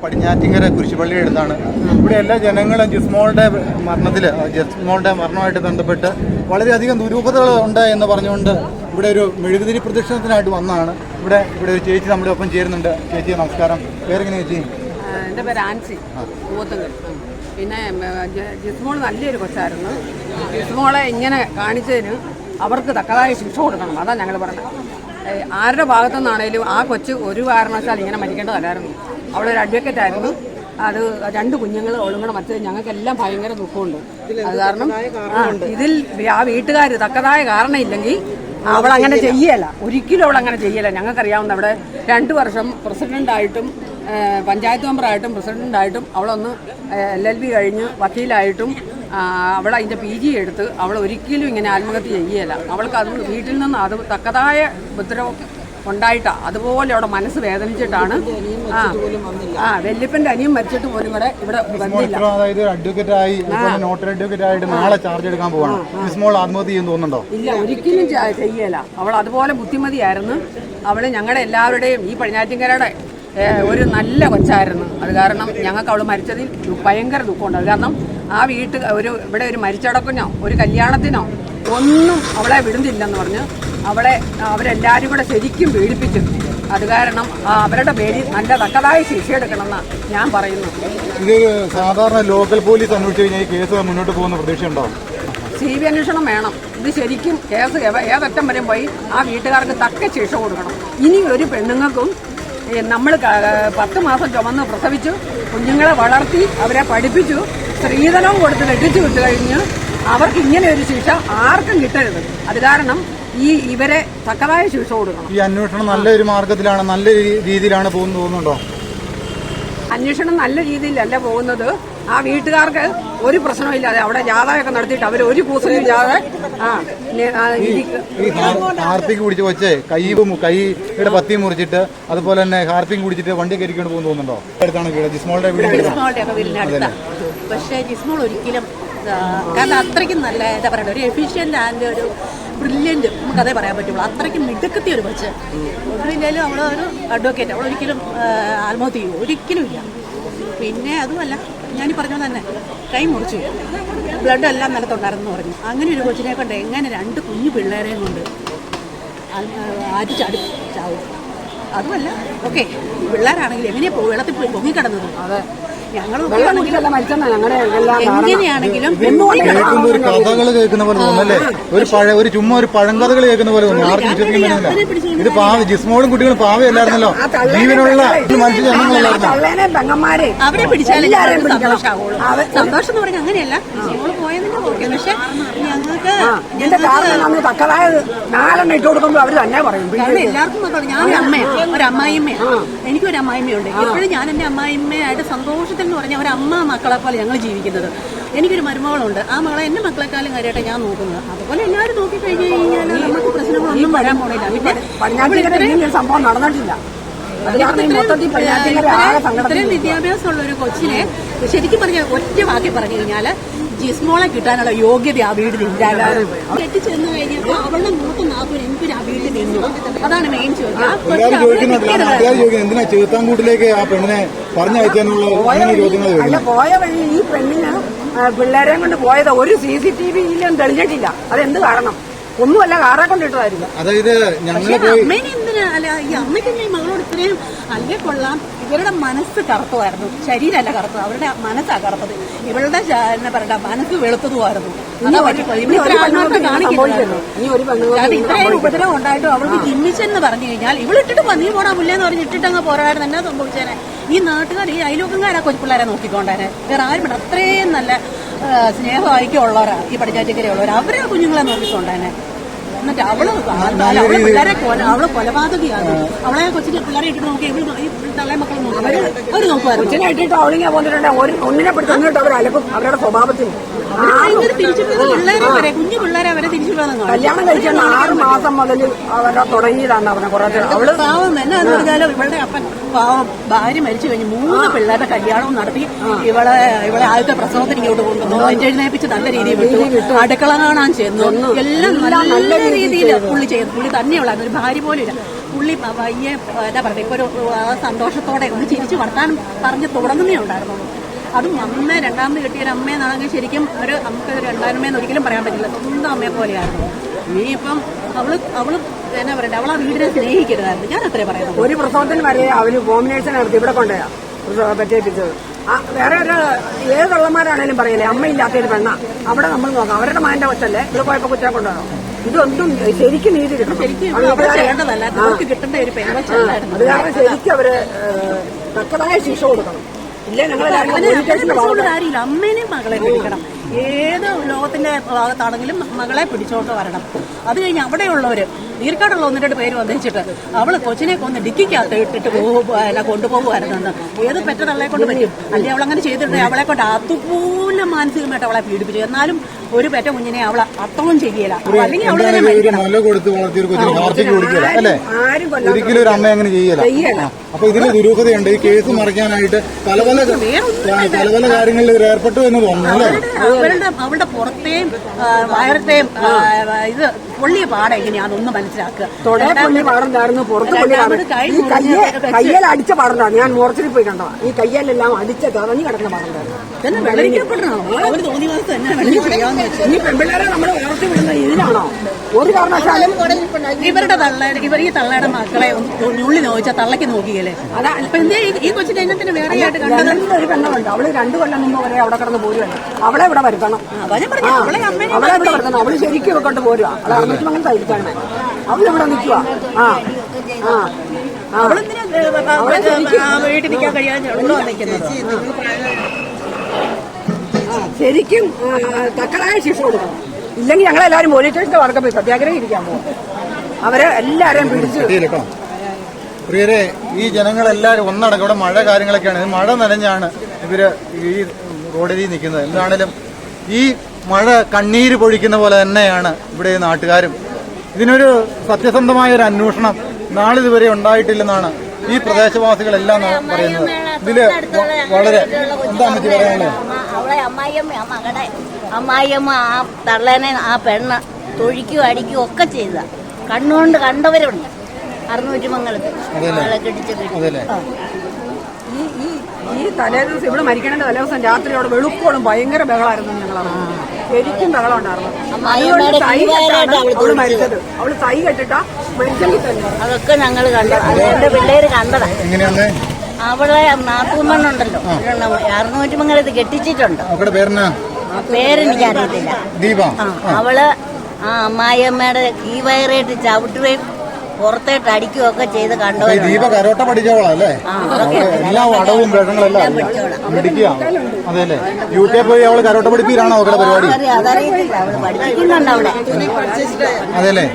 പടിഞ്ഞാറ്റിങ്കര കുരിശുപള്ളിയുടെ അടുത്താണ്. ഇവിടെ എല്ലാ ജനങ്ങളും ജിസ്മോളുടെ മരണമായിട്ട് ബന്ധപ്പെട്ട് വളരെയധികം ദുരൂഹതകൾ ഉണ്ട് എന്ന് പറഞ്ഞുകൊണ്ട് ഇവിടെ ഒരു മെഴുകുതിരി പ്രദക്ഷിണത്തിനായിട്ട് വന്നതാണ്. ഇവിടെ ഒരു ചേച്ചി നമ്മുടെ ഒപ്പം ചേരുന്നുണ്ട്. ചേച്ചി നമസ്കാരം. പേരെങ്ങനെ ചേച്ചി? എൻ്റെ പേര് ആൻസി പൂവത്തുങ്കൽ. പിന്നെ ജിസ്മോൾ നല്ലൊരു കൊച്ചായിരുന്നു. ജിസ്മോളെ ഇങ്ങനെ കാണിച്ചതിന് അവർക്ക് തക്കതായ ശിക്ഷ കൊടുക്കണം. അതാണ് ഞങ്ങൾ പറഞ്ഞത്. ആരുടെ ഭാഗത്തുനിന്നാണേലും ആ കൊച്ച് ഒരു കാരണവശാൽ ഇങ്ങനെ മരിക്കേണ്ടതല്ലായിരുന്നു. അവളൊരു അഡ്വക്കേറ്റ് ആയിരുന്നു. അത് 2 കുഞ്ഞുങ്ങൾ ഒളുങ്ങണം. മറ്റത് ഞങ്ങൾക്കെല്ലാം ഭയങ്കര ദുഃഖമുണ്ട്. അത് കാരണം ഇതിൽ ആ വീട്ടുകാർ തക്കതായ കാരണം ഇല്ലെങ്കിൽ അവളങ്ങനെ ചെയ്യല, ഒരിക്കലും അവളങ്ങനെ ചെയ്യല. ഞങ്ങൾക്കറിയാവുന്ന അവിടെ 2 വർഷം പ്രസിഡൻ്റായിട്ടും പഞ്ചായത്ത് മെമ്പറായിട്ടും പ്രസിഡൻ്റായിട്ടും അവളൊന്ന് LLB കഴിഞ്ഞ് വക്കീലായിട്ടും അവൾ അതിൻ്റെ PG എടുത്ത് അവൾ ഒരിക്കലും ഇങ്ങനെ ആത്മഹത്യ ചെയ്യല. അവൾക്ക് അത് വീട്ടിൽ നിന്ന് അത് തക്കതായ ഉപദ്രവം ഉണ്ടായിട്ടാണ്. അതുപോലെ അവിടെ മനസ്സ് വേദനിച്ചിട്ടാണ്. വെല്ലിപ്പൻ്റെ അനിയും മരിച്ചിട്ട് പോലും ഇവിടെ വന്നില്ല. നാളെ ചാർജ് എടുക്കാൻ പോവാണ്. ആത്മഹത്യ ചെയ്യുന്നു തോന്നുന്നുണ്ടോ? ഇല്ല, ഒരിക്കലും ചെയ്യല. അവൾ അതുപോലെ ബുദ്ധിമതിയായിരുന്നു. അവൾ ഞങ്ങളുടെ എല്ലാവരുടെയും ഈ പടിഞ്ഞാറ്റിങ്കരയുടെ ഒരു നല്ല കൊച്ചായിരുന്നു. അത് കാരണം ഞങ്ങൾക്ക് അവൾ മരിച്ചതിൽ ഭയങ്കര ദുഃഖമുണ്ട്. അത് കാരണം ആ ഇവിടെ ഒരു മരിച്ചടക്കിനോ ഒരു കല്യാണത്തിനോ ഒന്നും അവളെ വിടുന്നില്ലെന്ന് പറഞ്ഞ് അവരെല്ലാവരും കൂടെ ശരിക്കും പീഡിപ്പിച്ചു. അത് കാരണം അവരുടെ പേരിൽ നല്ല തക്കതായ ശിക്ഷ എടുക്കണമെന്നാണ് ഞാൻ പറയുന്നു. ഇത് സാധാരണ ലോക്കൽ പോലീസ് അന്വേഷിച്ച് കഴിഞ്ഞാൽ ഈ കേസ് മുന്നോട്ട് പോകുന്ന പ്രതീക്ഷയുണ്ടോ? CBI അന്വേഷണം വേണം. ഇത് ശരിക്കും കേസ് ഏതറ്റം വരെ പോയി ആ വീട്ടുകാർക്ക് തക്ക ശിക്ഷ കൊടുക്കണം. ഇനി ഒരു പെണ്ണുങ്ങൾക്കും നമ്മൾ 10 മാസം ചുമന്ന് പ്രസവിച്ചു കുഞ്ഞുങ്ങളെ വളർത്തി അവരെ പഠിപ്പിച്ചു സ്ത്രീധനവും കൊടുത്ത് കെട്ടിച്ചു വിട്ടു കഴിഞ്ഞ് അവർക്ക് ഇങ്ങനെ ഒരു ശിക്ഷ ആർക്കും കിട്ടരുത്. അത് കാരണം ഇവരെ തക്കതായ ശിക്ഷ കൊടുക്കണം. ഈ അന്വേഷണം നല്ല ഒരു മാർഗത്തിലാണ്, നല്ല രീതിയിലാണ് തോന്നുന്നുണ്ടോ? അന്വേഷണം നല്ല രീതിയിലല്ല പോകുന്നത്. ആ വീട്ടുകാർക്ക് ഒരു പ്രശ്നമില്ലാതെ അവിടെ ജാഥയൊക്കെ നടത്തിയിട്ട് അവർ ഒരു കൂസലും ഇല്ലാതെ ഹാർപ്പിക്ക് കുടിച്ച് വെച്ച് കൈയുടെ പത്തി മുറിച്ചിട്ട് അതുപോലെ തന്നെ ഹാർപ്പിക്ക് കുടിച്ചിട്ട് വണ്ടി കയറിക്കൊണ്ട് പോകുന്നു തോന്നുന്നുണ്ടോ? അടുത്താണ് ജിസ്മോളുടെ വീടിനടുത്താണ്. പക്ഷേ ജിസ്മോൾ ഒരിക്കലും കാരണം അത്രയ്ക്കും നല്ല എന്താ പറയുക ഒരു എഫിഷ്യൻ്റ് ആൻഡ് ഒരു ബ്രില്യൻറ്റ് നമുക്കതേ പറയാൻ പറ്റുള്ളൂ. അത്രയ്ക്കും മിടുക്കത്തി ഒരു കൊച്ച്. ഒന്നുമില്ലാലും അവളൊരു അഡ്വക്കേറ്റ്. അവളൊരിക്കലും ആത്മഹത്യ ചെയ്യും ഒരിക്കലും ഇല്ല. പിന്നെ അതുമല്ല ഞാനീ പറഞ്ഞ തന്നെ കൈ മുറിച്ചു, ബ്ലഡ് എല്ലാം നിലത്തുണ്ടായിരുന്നു പറഞ്ഞു. അങ്ങനെ ഒരു കൊച്ചിനെ കൊണ്ട് എങ്ങനെ 2 കുഞ്ഞു പിള്ളേരെയും കൊണ്ട് ആറ്റിച്ചടി ചാവും? അതുമല്ല ഓക്കെ പിള്ളേരാണെങ്കിൽ എങ്ങനെയാ വെള്ളത്തിൽ പോയി പൊങ്ങിക്കിടന്നത്? അതെ, ഞങ്ങൾ എങ്ങനെയാണെങ്കിലും കഥകൾ കേൾക്കുന്ന പോലെ തോന്നുന്നല്ലേ? ചുമ്മാ ഒരു പഴങ്കഥകൾ കേൾക്കുന്ന പോലെ തോന്നുന്നു. ആർക്കും വിശ്വസിക്കാൻ പറ്റുന്നില്ല. ഇത് ജിസ്മോളും കുട്ടികളും പാവയല്ലായിരുന്നല്ലോ, ജീവനുള്ള മനുഷ്യജന്മങ്ങളായിരുന്നു. അവരെ പിടിച്ചാലും സന്തോഷമാവുള്ളൂ. സന്തോഷം എന്ന് പറഞ്ഞാൽ അങ്ങനെയല്ല, ജിസ്മോള് പോയതിന്റെ ഓക്കെ. പക്ഷെ ഞങ്ങൾക്ക് തക്കതായ 4 ഇട്ട് കൊടുക്കുമ്പോൾ അവർ തന്നെ പറയും. എല്ലാവർക്കും മക്കൾ ഞാനൊരു അമ്മയാണ്, ഒരു അമ്മായിമ്മയാണ്. എനിക്കൊരു അമ്മായിമ്മയുണ്ട്. എപ്പോഴും ഞാൻ എൻ്റെ അമ്മായിമ്മയായിട്ട് സന്തോഷത്തിൽ എന്ന് പറഞ്ഞാൽ ഒരു അമ്മ മക്കളെ പോലെ ഞങ്ങൾ ജീവിക്കുന്നത്. എനിക്കൊരു മരുമകളുണ്ട്. ആ മകളെ എൻ്റെ മക്കളെക്കാളും കാര്യമായിട്ട് ഞാൻ നോക്കുന്നത്. അതുപോലെ എല്ലാവരും നോക്കിക്കഴിഞ്ഞ് കഴിഞ്ഞാൽ നമുക്ക് പ്രശ്നങ്ങളൊന്നും വരാൻ പോണില്ല. പിന്നെ സംഭവം നടന്നിട്ടില്ല. ഇത്രയും വിദ്യാഭ്യാസമുള്ള ഒരു കൊച്ചിനെ ശരിക്കും പറഞ്ഞ ഒറ്റ വാക്കി പറഞ്ഞു കഴിഞ്ഞാൽ ജിസ്മോളെ കിട്ടാനുള്ള യോഗ്യത ആ വീട്ടിലില്ല. കെട്ടിച്ചെന്ന് കഴിഞ്ഞപ്പോൾ അവളുടെ മൂത്ത നാപ്പൂര് എനിക്കൊരു ആ വീട്ടിൽ നിന്നു. അതാണ് മെയിൻ ചോദ്യം. എന്തിനാ ചേത്താൻകൂട്ടിലേക്ക് ആ പെണ്ണിനെ പറഞ്ഞയക്കാനുള്ള പോയ വഴി ഈ പെണ്ണിന് പിള്ളേരെ കൊണ്ട് പോയത് ഒരു CCTVയിലും തെളിഞ്ഞിട്ടില്ല. അതെന്ത് കാരണം? ഒന്നുമല്ല, കാറെ കൊണ്ടിട്ടതായിരുന്നു. അതായത് അമ്മേനെ എന്തിനാ അല്ല ഈ അമ്മയ്ക്ക് ഈ മകളോട് ഇത്രയും അല്ലേ കൊള്ളാം. ഇവരുടെ മനസ്സ് കറുത്തമായിരുന്നു, ശരീരമല്ല കറുത്തത്, അവരുടെ മനസ്സാണ് കറുത്തത്. ഇവളുടെ എന്താ പറയുക മനസ്സ് വെളുത്തതുമായിരുന്നു. ഇത്രയും ഉപദ്രവം ഉണ്ടായിട്ടും അവൾക്ക് ചിമ്മിച്ചെന്ന് പറഞ്ഞു കഴിഞ്ഞാൽ ഇവളിട്ടിട്ട് നീ പോടാ മുല്ലേന്ന് പറഞ്ഞ് ഇട്ടിട്ടങ്ങ് പോരാടുന്ന എന്നാ സംഭവിച്ചേനെ? ഈ നാട്ടുകാർ ഈ അയൽവക്കംകാരാ കൊച്ചുപിള്ളേരെ നോക്കിക്കൊണ്ടേനെ. വേറെ ആരും അത്രയും നല്ല സ്നേഹം ഐക്യമുള്ളവരാ ഈ പടിഞ്ഞാറ്റിക്കരയുള്ളവർ. അവരെ കുഞ്ഞുങ്ങളെ നോക്കിക്കൊണ്ടേനെ. എന്നിട്ട് അവള് പിള്ളേരെ അവള് കൊലപാതകയാണ്. അവളെ കൊച്ചിന്റെ പിള്ളേരെ ഇട്ടിട്ട് നോക്കി ഈ തള്ളേ മക്കളെ നോക്കി അവര് നോക്കുമായിരുന്നു. കൊച്ചിനെ ഇട്ടിട്ട് അവളിങ്ങനെ പോന്നിട്ടുണ്ട്. ഒന്നിനെ പിടിച്ച് ഒന്നിട്ട് അവർ അലക്കും അവരുടെ സ്വഭാവത്തിൽ. പിള്ളേരെ വരെ കുഞ്ഞു പിള്ളേരെ അവരെ തിരിച്ചു കല്യാണം കഴിച്ചാൽ 6 മാസം മുതൽ അവരുടെ തുടങ്ങിയതാണ് പറഞ്ഞത്. കുറച്ച് അവള് പാവം എന്നാന്ന് പറഞ്ഞാലും ഇവളുടെ അപ്പൻ പാവം ഭാര്യ മരിച്ചു കഴിഞ്ഞ് 3 പിള്ളേരുടെ കല്യാണവും നടത്തി ഇവളെ ആദ്യത്തെ പ്രസവത്തിന് ഇങ്ങോട്ട് കൊണ്ടുവന്നു. എഴുന്നേപ്പിച്ച് നല്ല രീതിയിൽ വിട്ടു. അടുക്കള കാണാൻ ചെന്നു. എല്ലാം നല്ല രീതിയിൽ പുള്ളി ചെയ്തു. പുള്ളി തന്നെയുള്ള ഒരു ഭാര്യ പോലും ഇല്ല. പുള്ളി വയ്യെ എന്താ പറയുക ഇപ്പോൾ ഒരു സന്തോഷത്തോടെ ഒന്ന് ചിരിച്ച് വർത്താനം പറഞ്ഞ് തുടങ്ങുന്നേ ഉണ്ടായിരുന്നുള്ളൂ. അതും അമ്മ രണ്ടാമത് കിട്ടിയൊരു അമ്മയെന്നാണെങ്കിൽ ശരിക്കും നമുക്ക് രണ്ടാമേന്ന് ഒരിക്കലും പറയാൻ പറ്റില്ല, സ്വന്തം അമ്മയെ പോലെയായിരുന്നു. ഇനിയിപ്പം അവള് എന്നാ പറയട്ടെ, അവൾ ആ വീടിനെ സ്നേഹിക്കരുതായിരുന്നു. ഞാൻ അത്രേ പറയുന്നത്. ഒരു പ്രസവത്തിന് വരെ അവര് കോമ്പിനേഷൻ നടത്തി ഇവിടെ കൊണ്ടുപോയാ പറ്റേപ്പിച്ചത്. വേറെ ഒരു ഏതുള്ളമാരാണേലും പറയല്ലേ അമ്മയില്ലാത്തൊരു പെണ്ണ അവിടെ നമ്മൾ നോക്കാം, അവരുടെ മാന്റെ കൊച്ചല്ലേ ഇവിടെ പോയപ്പോ കുറ്റാൻ കൊണ്ടുപോകണം. ഇതൊന്നും ശരിക്കും നീതി കിട്ടണം. ചെയ്യേണ്ടതല്ല, അവർക്ക് കിട്ടേണ്ട ഒരു പെൺകൊച്ചല്ലായിരുന്നു. അത് കാരണം ശരിക്കും അവര് തക്കതായ ശിക്ഷ കൊടുക്കണം. ഇല്ലേ കാര്യമില്ല, അമ്മേനെയും മകളെ പിടിക്കണം. ഏത് ലോകത്തിന്റെ ഭാഗത്താണെങ്കിലും മകളെ പിടിച്ചോണ്ട് വരണം. അത് കഴിഞ്ഞ് അവിടെയുള്ളവര് നീർക്കാടുള്ള 1-2 പേര് വന്നിച്ചിട്ട് അവള് കൊച്ചിനെ കൊന്ന് ഡിക്കിക്കകത്ത് ഇട്ടിട്ട് കൊണ്ടുപോകുമായിരുന്നെന്ന് ഏത് പെറ്റ തള്ളയെ കൊണ്ട് പറ്റും? അല്ലെങ്കിൽ അവളങ്ങനെ ചെയ്തിട്ടുണ്ടെങ്കിൽ അവളെ കൊണ്ട് അതുപോലെ മാനസികമായിട്ട് അവളെ പീഡിപ്പിച്ചു. എന്നാലും ഒരു പെറ്റ കുഞ്ഞിനെ അവളെ അത്രയും ചെയ്യല. അല്ലെങ്കിൽ ഒരിക്കലും ഒരു അമ്മ അങ്ങനെ ചെയ്യല. അപ്പൊ ഇതിൽ ദുരൂഹതയുണ്ട്. ഈ കേസ് മറിക്കാനായിട്ട് പല പല കാര്യങ്ങളിൽ ഏർപ്പെട്ടു എന്ന് തോന്നുന്നു അല്ലേ? അവളുടെ പുറത്തെയും വയറത്തെയും ഇത് പൊള്ളിയ പാട എങ്ങനെയാണെന്നൊന്ന് മനസ്സിലാക്കുക. പാടുണ്ടായിരുന്നു, പുറത്ത് കയ്യേൽ അടിച്ച പാടുണ്ടായിരുന്നു. ഞാൻ മോർച്ചറിൽ പോയി കണ്ടോ, ഈ കയ്യേലെല്ലാം അടിച്ച തറഞ്ഞു കിടക്കുന്ന പാടുണ്ടായിരുന്നു. അവര് തോന്നി മാസം തന്നെ ഈ പെൺപിള്ളേരെ നമ്മൾ ഉയർത്തി വിടുന്ന ഇതിലാണോ? ഒരു കാരണവശാലും ഈ തള്ളയുടെ മക്കളെ ഉള്ളി നോക്കിച്ചാൽ തള്ളയ്ക്ക് നോക്കിയല്ലേ? അതാ ഇപ്പൊ എന്തേ ഈ കൊച്ചിന്റെ എണ്ണത്തിന് വേറെ ആയിട്ട് കണ്ടത്? ഒരു പെണ്ണുണ്ട്, അവള് 2 കൊല്ലം മുമ്പ് വരെ അവിടെ കിടന്ന് പോരുവല്ല. അവളെ ഇവിടെ വരുത്തണം, അവളെ ഇവിടെ വരുത്തണം. അവള് ശരിക്കും വെക്കൊണ്ട് പോരുക. അവളെ അമ്മയ്ക്കും അങ്ങനെ തയ്ക്കാണ്. അവളിവിടെ നിൽക്കുക. വീട്ടിൽ നിൽക്കാൻ കഴിയാതെ നിൽക്കുന്നത്. ശരിക്കും തക്കതായ ശിക്ഷ കൊടുക്കണം. ഇല്ലെങ്കിൽ ഞങ്ങളെല്ലാവരും പോലീസ് സ്റ്റേഷന്റെ വർക്ക് പോയി സത്യാഗ്രഹം ഇരിക്കാൻ പോകും. അവരെ എല്ലാവരെയും പിടിച്ച്. പ്രിയരെ, ഈ ജനങ്ങളെല്ലാവരും ഒന്നടക്കം ഇവിടെ മഴ കാര്യങ്ങളൊക്കെയാണ്. മഴ നനഞ്ഞാണ് ഇവര് ഈ റോഡിൽ നിൽക്കുന്നത്. എന്താണേലും ഈ മഴ കണ്ണീര് പൊഴിക്കുന്ന പോലെ തന്നെയാണ് ഇവിടെ നാട്ടുകാരും. ഇതിനൊരു സത്യസന്ധമായ ഒരു അന്വേഷണം നാളിതുവരെ ഉണ്ടായിട്ടില്ലെന്നാണ് ഈ പ്രദേശവാസികളെല്ലാം പറയുന്നത്. ഇതില് വളരെ എന്താ പറ്റി പറയാനുള്ളത്? അവളെ അമ്മായിയമ്മ ആ തള്ളേനെ ആ പെണ്ണ് തൊഴിക്കുകയും അടിക്കുകയും ഒക്കെ ചെയ്ത കണ്ണുകൊണ്ട് കണ്ടവരുണ്ട്. 600 മംഗലത്ത് ആളെ കെട്ടിച്ച് ഈ തലേദിവസം ഇവിടെ മരിക്കണേണ്ട തലേദിവസം രാത്രി അവിടെ വെളുപ്പോളും ഭയങ്കര ബഹളമായിരുന്നു. ഞങ്ങളാണ് ശരിക്കും ബഹളം ഉണ്ടായിരുന്നു. അവള് മരിച്ചത്, അവള് തൈ കെട്ടിട്ടാ മരിച്ചെങ്കിൽ തന്നെ അതൊക്കെ ഞങ്ങൾ കണ്ടു. എന്റെ പിള്ളേര് കണ്ടതാ. അവളെ നാത്തൂമ്മണ്ണുണ്ടല്ലോ 600 മംഗലത്ത് കെട്ടിച്ചിട്ടുണ്ട്. പേരെനിക്കറിയത്തില്ല. അവള് ആ അമ്മായിയമ്മയുടെ ഈ വയറായിട്ട് ചവിട്ടുകയും പുറത്തേട്ട് അടിക്കുകയൊക്കെ ചെയ്ത് കണ്ടവരുണ്ട്. ദീപ കരോട്ട പഠിച്ചോളാം. എല്ലാ അടവും വേഷങ്ങളെല്ലാം അതെല്ലേ? UK പോയി അവള് കരോട്ട പഠിപ്പിക്കാണോ അവരുടെ പരിപാടി? അതറിയത്തില്ല, അവള് പഠിപ്പിക്കുന്നുണ്ട് അവിടെ. അതെല്ലേ?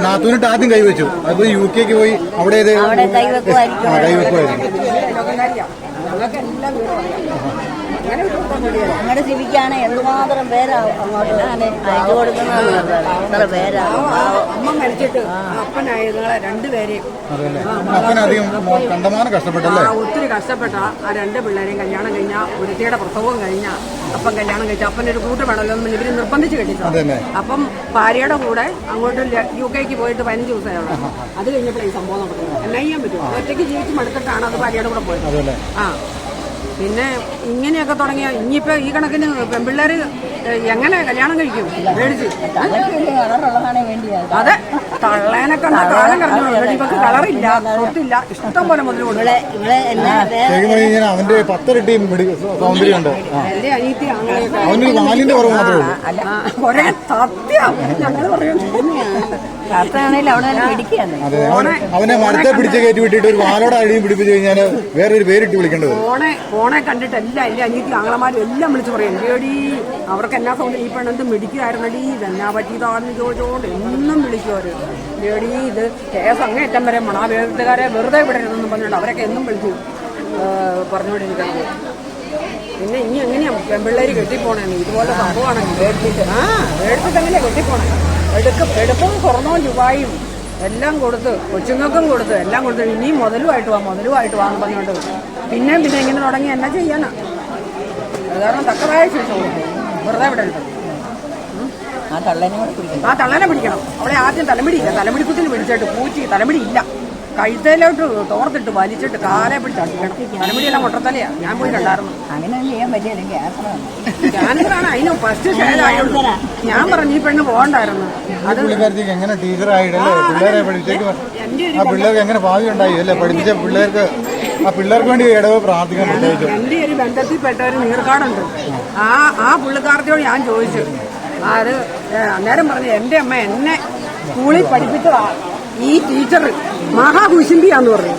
നാത്തൂനിട്ട് ആദ്യം കൈവച്ചു. അത് UK പോയി അവിടെ കൈവെക്കുമായിരുന്നു. ഞങ്ങളുടെ ജീവിക്കാണ് എന്തുമാത്രം പേരാ അങ്ങോട്ട് അയച്ചു കൊടുക്കുന്നത്. എത്ര പേരാ അമ്മ മരിച്ചിട്ട് അപ്പനായ 2 പേരെയും കണ്ടമാനം കഷ്ടപ്പെട്ടല്ലേ? ഒത്തിരി കഷ്ടപ്പെട്ട ആ 2 പിള്ളേരെയും കല്യാണം കഴിഞ്ഞ ഒരുത്തിയുടെ പ്രസവവും കഴിഞ്ഞ അപ്പം കല്യാണം കഴിച്ച അപ്പനൊരു കൂട്ട് വേണമല്ലോ എന്ന് ഇവര് നിർബന്ധിച്ച് കെട്ടിച്ചു. അപ്പം ഭാര്യയുടെ കൂടെ അങ്ങോട്ട് UK പോയിട്ട് 15 ദിവസമായുള്ളൂ. അത് കഴിഞ്ഞപ്പോൾ ഈ സംഭവം നടക്കുന്നത്. എന്നാ ചെയ്യാൻ പറ്റും? ഒറ്റയ്ക്ക് ജീവിച്ച് മടുത്തിട്ടാണ് അത് ഭാര്യയുടെ കൂടെ പോയത്. പിന്നെ ഇങ്ങനെയൊക്കെ തുടങ്ങിയ ഇനിയിപ്പോ ഈ കണക്കിന് പെൺപിള്ളേര് എങ്ങനെ കല്യാണം കഴിക്കും? മേടിച്ച് അതെ, തള്ളേനെ കണ്ട കാലം കഴിഞ്ഞു. ഇവർക്ക് കളറില്ല, തൊട്ടില്ല, ഇഷ്ടം പോലെ മുതൽ അവന്റെ 10 ഇരട്ടിയും സൗന്ദര്യമുണ്ട്. എന്റെ അനിയത്തി അങ്ങനെയൊക്കെ കൊറേ സത്യം ഞങ്ങൾ പറയുന്നത്. അവനെ മരത്തെ പിടിച്ച് കയറ്റി വിട്ടിട്ട് ഒരു വാലോടെ അടിയും പിടിപ്പിച്ചു കഴിഞ്ഞാൽ വേറൊരു പേരിട്ട് വിളിക്കേണ്ടത്. ഫോണെ കണ്ടിട്ട് എല്ലാ അനിയത്തി ആങ്ങളമാരും എല്ലാം വിളിച്ച് പറയും, എടി അവർക്ക് എന്നാ സൗണ്ട് ഈ പെണ്ണെന്ത് മിടിക്കുമായിരുന്നടി, ഇതെന്നാ പറ്റിയതാണെന്ന് ചോദിച്ചോണ്ട് എന്നും വിളിക്കുവര്. എടി ഇത് കേസ് അങ്ങേറ്റം വരെ മണാ വേദക്കാരെ വെറുതെ വിടരുതെന്നും പറഞ്ഞുകൊണ്ട് അവരൊക്കെ എന്നും വിളിച്ചു പറഞ്ഞുകൊണ്ടിരിക്കുന്നത്. പിന്നെ ഇനി എങ്ങനെയാ പെൺപിള്ളേര് കെട്ടിപ്പോണേന്ന് ഇതുപോലെ സംഭവമാണെങ്കിൽ മേടിച്ചിട്ട് എങ്ങനെയാ കെട്ടിപ്പോണേ? എടുപ്പും സ്വർണവും രൂപയും എല്ലാം കൊടുത്ത് കൊച്ചുങ്ങൾക്കും കൊടുത്ത് എല്ലാം കൊടുത്ത് ഇനിയും മുതലുമായിട്ട് വാന്ന് പറഞ്ഞുകൊണ്ട് പിന്നെ ഇങ്ങനെ തുടങ്ങി എന്നാ ചെയ്യാനാ? അത് കാരണം തക്കതായ ശിക്ഷ കൊടുക്കും, വെറുതെ വിടരുത്. ആ തള്ളനെ പിടിക്കണം. അവളെ ആദ്യം തലമുടിയില്ല, തലമുടിക്കുത്തിന് പിടിച്ചിട്ട് പൂച്ചി തലമുടി ഇല്ല, കഴുത്തേലോട്ട് തോർത്തിട്ട് വലിച്ചിട്ട് കാലെ പിടിച്ച് അടിക്കണം. തലമുടിയെല്ലാം മുട്ടത്തലയാ. ഞാൻ പോയി കണ്ടായിരുന്നു. അങ്ങനെ ചെയ്യാൻ പറ്റിയ ക്യാൻസറാണ്. അതിന് ഫസ്റ്റ് സ്റ്റേജ് ആയുള്ളൂ. ഞാൻ പറഞ്ഞു ഈ പെണ്ണ് പോകണ്ടായിരുന്നു. അത് പുള്ളിക്കാരത്തേക്ക് എങ്ങനെ ടീച്ചറായിട്ടല്ലേ പിള്ളേരെ പഠിപ്പിച്ചേക്ക്, ആ പിള്ളേർക്ക് എങ്ങനെ ഭാവി ഉണ്ടായി അല്ലേ? പഠിപ്പിച്ച പിള്ളേർക്ക്, ആ പിള്ളേർക്ക് വേണ്ടി ഇടവ് പ്രാർത്ഥിക്കാൻ പ്രത്യേകിച്ചു. എൻ്റെ ഒരു ബന്ധത്തിൽപ്പെട്ട ഒരു നീർക്കാടുണ്ട്. ആ പുള്ളിക്കാരത്തിയോട് ഞാൻ ചോദിച്ചു. അത് അന്നേരം പറഞ്ഞു എൻ്റെ അമ്മ എന്നെ സ്കൂളിൽ പഠിപ്പിച്ചതാ ഈ ടീച്ചർ മഹാകുശിമ്പിയാന്ന് പറഞ്ഞു.